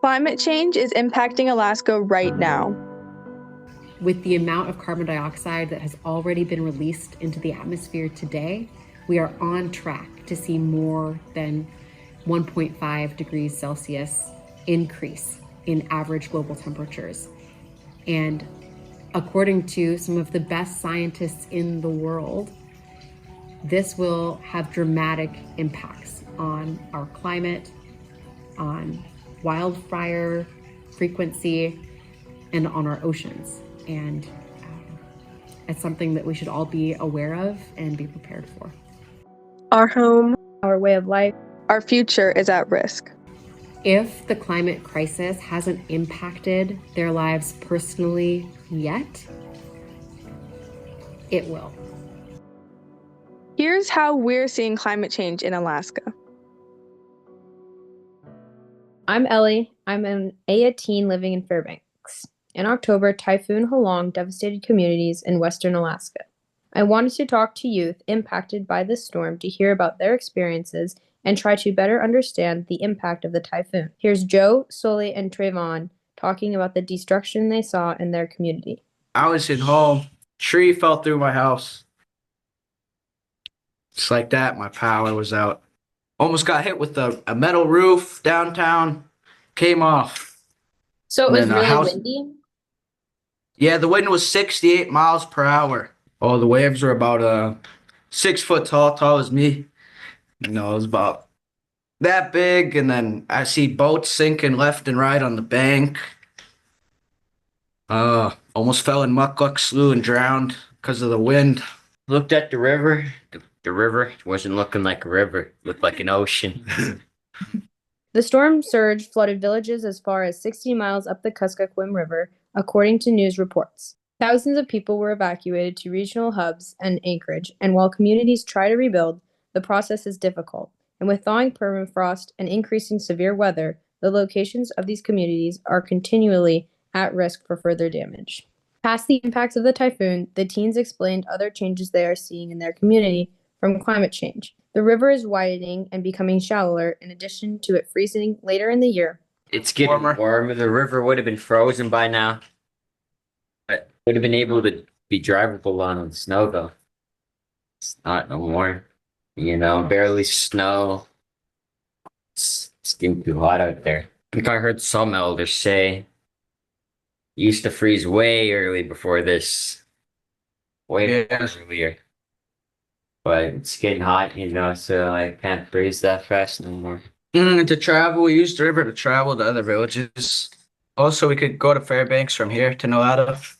Climate change is impacting Alaska right now. With the amount of carbon dioxide that has already been released into the atmosphere today, we are on track to see more than 1.5 degrees Celsius increase in average global temperatures. And according to some of the best scientists in the world, this will have dramatic impacts on our climate, on wildfire frequency, and on our oceans. And it's something that we should all be aware of and be prepared for. Our home, our way of life, our future is at risk. If the climate crisis hasn't impacted their lives personally yet, it will. Here's how we're seeing climate change in Alaska. I'm Ellie. I'm an AYEA teen living in Fairbanks. In October, Typhoon Halong devastated communities in western Alaska. I wanted to talk to youth impacted by this storm to hear about their experiences and try to better understand the impact of the typhoon. Here's Joe, Sully, and Trayvon talking about the destruction they saw in their community. I was at home. Tree fell through my house. Just like that, my power was out. Almost got hit with a metal roof downtown. Came off. So it And was then our really house- windy? Yeah, the wind was 68 miles per hour. Oh, the waves were about 6 foot tall as me. It was about that big, and then I see boats sinking left and right on the bank. Almost fell in Muckluck Slough and drowned because of the wind. Looked at the river. The river wasn't looking like a river. It looked like an ocean. The storm surge flooded villages as far as 60 miles up the Kuskokwim River, according to news reports. Thousands of people were evacuated to regional hubs and Anchorage, and while communities try to rebuild, the process is difficult. And with thawing permafrost and increasing severe weather, the locations of these communities are continually at risk for further damage. Past the impacts of the typhoon, the teens explained other changes they are seeing in their community from climate change. The river is widening and becoming shallower, in addition to it freezing later in the year. It's getting warmer. The river would have been frozen by now. But would have been able to be drivable on snow though. It's not no more. Barely snow. It's getting too hot out there. I think I heard some elders say it used to freeze way early before this. Way earlier. But it's getting hot, so I can't freeze that fast no more. To travel, we used the river to travel to other villages. Also, we could go to Fairbanks from here to Nolata.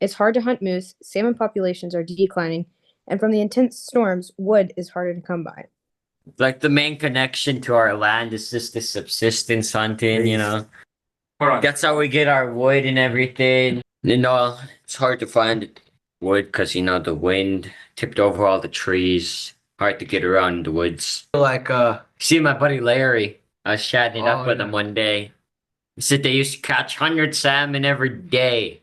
It's hard to hunt moose, salmon populations are declining, and from the intense storms, wood is harder to come by. Like the main connection to our land is just the subsistence hunting, That's how we get our wood and everything. It's hard to find wood because, the wind tipped over all the trees. Hard to get around in the woods. See my buddy Larry. I was chatting up with him one day. He said they used to catch 100 salmon every day.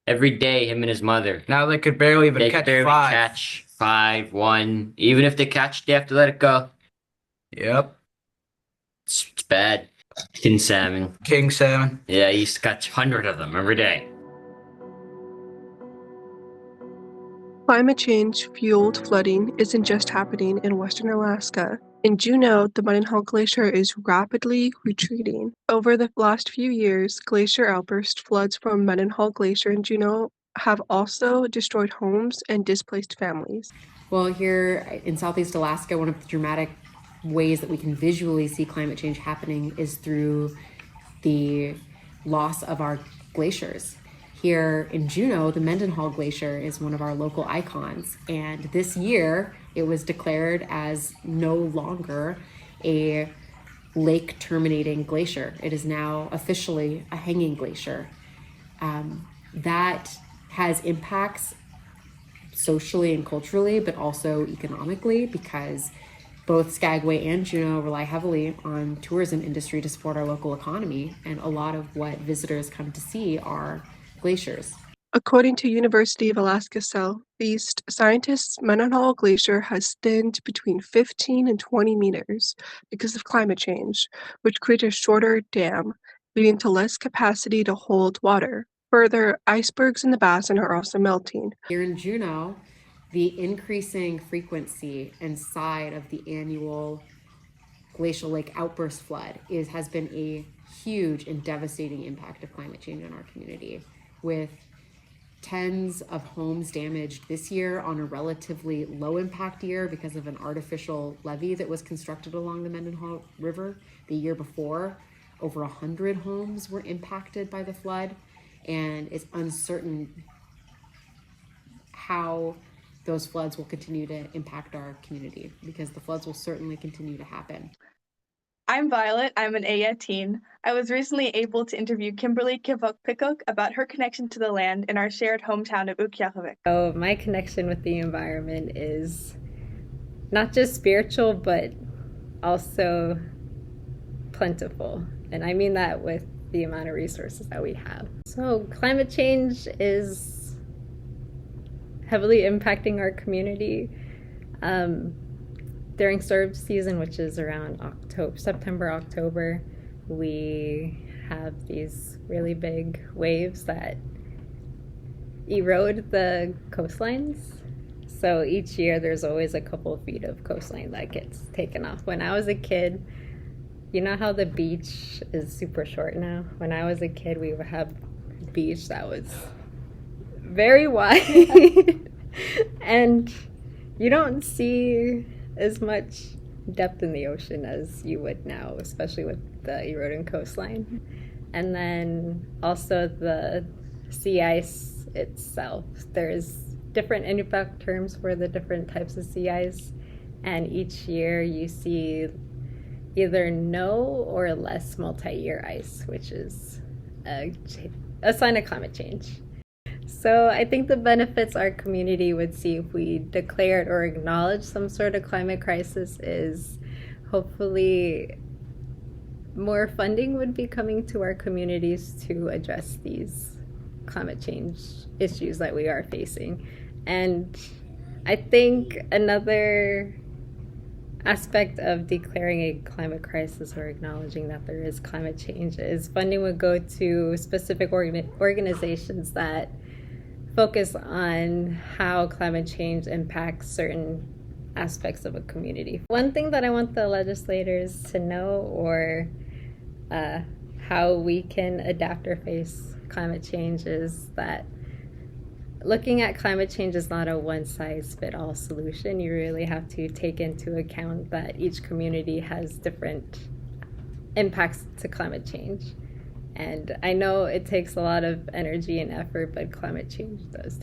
Every day, him and his mother. Now they could barely even They catch barely five. catch 5, 1. Even if they catch, they have to let it go. Yep. It's bad. King salmon. King salmon. Yeah, I used to catch 100 of them every day. Climate change-fueled flooding isn't just happening in western Alaska. In Juneau, the Mendenhall Glacier is rapidly retreating. Over the last few years, glacier outburst floods from Mendenhall Glacier in Juneau have also destroyed homes and displaced families. Well, here in Southeast Alaska, one of the dramatic ways that we can visually see climate change happening is through the loss of our glaciers. Here in Juneau, the Mendenhall Glacier is one of our local icons, and this year it was declared as no longer a lake terminating glacier. It is now officially a hanging glacier. That has impacts socially and culturally, but also economically, because both Skagway and Juneau rely heavily on tourism industry to support our local economy, and a lot of what visitors come to see are glaciers. According to University of Alaska Southeast scientists, Mendenhall Glacier has thinned between 15 and 20 meters because of climate change, which creates a shorter dam leading to less capacity to hold water. Further, icebergs in the basin are also melting. Here in Juneau, the increasing frequency and side of the annual glacial lake outburst flood has been a huge and devastating impact of climate change in our community, with tens of homes damaged this year on a relatively low impact year because of an artificial levee that was constructed along the Mendenhall River. The year before, over 100 homes were impacted by the flood, and it's uncertain how those floods will continue to impact our community, because the floods will certainly continue to happen. I'm Violet. I'm an AYEA teen. I was recently able to interview Kimberly Kivok-Pikok about her connection to the land in our shared hometown of Utqiagvik. So my connection with the environment is not just spiritual, but also plentiful. And I mean that with the amount of resources that we have. So climate change is heavily impacting our community. During storm season, which is around September, October, we have these really big waves that erode the coastlines. So each year there's always a couple of feet of coastline that gets taken off. When I was a kid, you know how the beach is super short now? When I was a kid, we would have a beach that was very wide. And you don't see as much depth in the ocean as you would now, especially with the eroding coastline. And then also the sea ice itself. There's different impact terms for the different types of sea ice, and each year you see either no or less multi-year ice, which is a sign of climate change. So I think the benefits our community would see if we declared or acknowledged some sort of climate crisis is hopefully more funding would be coming to our communities to address these climate change issues that we are facing. And I think another aspect of declaring a climate crisis or acknowledging that there is climate change is funding would go to specific organizations that focus on how climate change impacts certain aspects of a community. One thing that I want the legislators to know, or how we can adapt or face climate change, is that looking at climate change is not a one-size-fits-all solution. You really have to take into account that each community has different impacts to climate change. And I know it takes a lot of energy and effort, but climate change does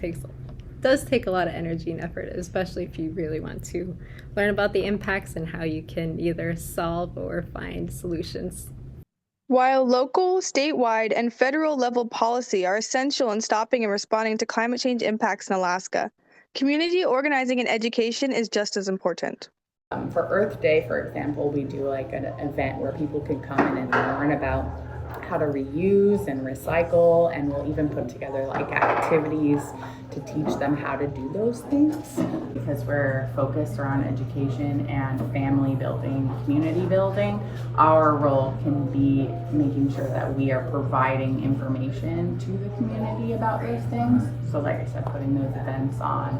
take a lot of energy and effort, especially if you really want to learn about the impacts and how you can either solve or find solutions. While local, statewide, and federal level policy are essential in stopping and responding to climate change impacts in Alaska, community organizing and education is just as important. For Earth Day, for example, we do like an event where people can come in and learn about how to reuse and recycle, and we'll even put together like activities to teach them how to do those things. Because we're focused around education and family building, community building, our role can be making sure that we are providing information to the community about those things. So like I said, putting those events on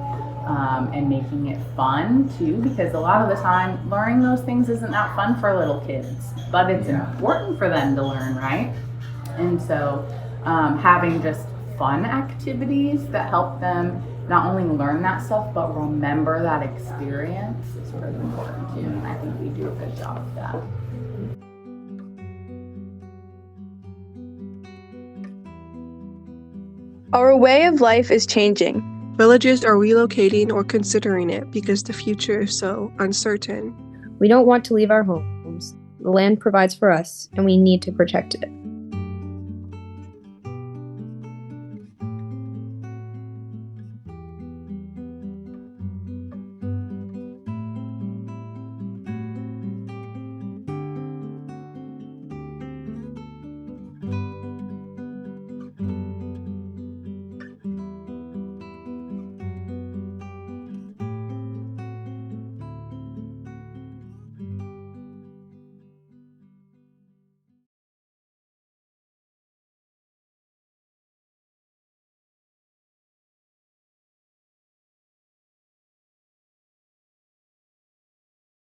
and making it fun too, because a lot of the time learning those things isn't that fun for little kids, but it's important for them to learn, right? And so having just fun activities that help them not only learn that stuff, but remember that experience is really important too. And I think we do a good job of that. Our way of life is changing. Villages are relocating or considering it because the future is so uncertain. We don't want to leave our homes. The land provides for us, and we need to protect it.